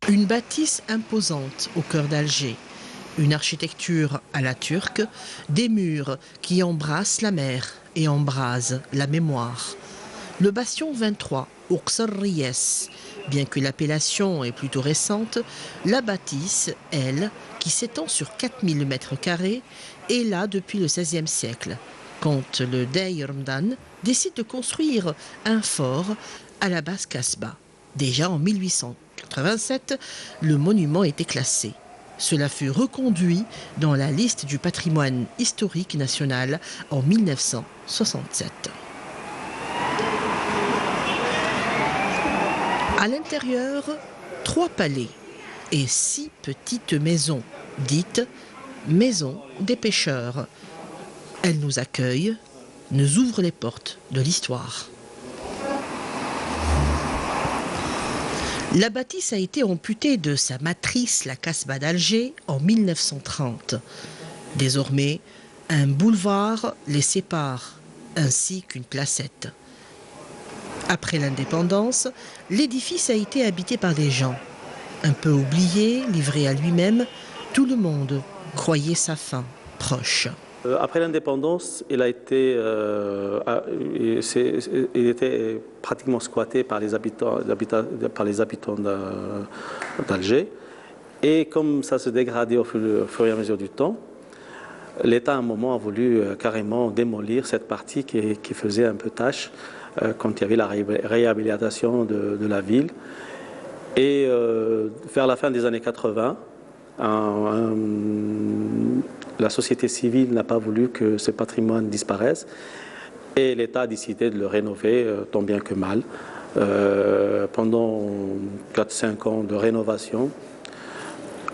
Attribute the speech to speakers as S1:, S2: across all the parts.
S1: Une bâtisse imposante au cœur d'Alger, une architecture à la turque, des murs qui embrassent la mer et embrasent la mémoire. Le bastion 23, Ouqsar Ries, bien que l'appellation est plutôt récente, la bâtisse, elle, qui s'étend sur 4000 m², est là depuis le XVIe siècle, quand le Dey Ramadan décide de construire un fort à la base Casbah. Déjà en 1887, le monument était classé. Cela fut reconduit dans la liste du patrimoine historique national en 1967. À l'intérieur, 3 palais et 6 petites maisons, dites maisons des pêcheurs. Elles nous accueillent, nous ouvrent les portes de l'histoire. La bâtisse a été amputée de sa matrice, la Casbah d'Alger, en 1930. Désormais, un boulevard les sépare, ainsi qu'une placette. Après l'indépendance, l'édifice a été habité par des gens. Un peu oublié, livré à lui-même, tout le monde croyait sa fin proche.
S2: Après l'indépendance, il était pratiquement squatté par les habitants d'Alger. Et comme ça se dégradait au fur et à mesure du temps, l'État à un moment a voulu carrément démolir cette partie qui faisait un peu tâche quand il y avait la réhabilitation de la ville. Et vers la fin des années 80, la société civile n'a pas voulu que ce patrimoine disparaisse et l'État a décidé de le rénover tant bien que mal. Pendant 4-5 ans de rénovation,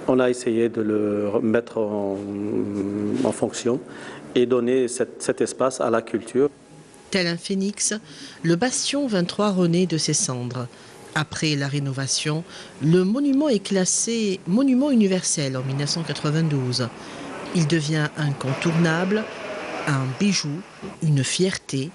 S2: on a essayé de le remettre en fonction et donner cet espace à la culture.
S1: Tel un phénix, le bastion 23 renaît de ses cendres. Après la rénovation, le monument est classé monument universel en 1992. Il devient incontournable, un bijou, une fierté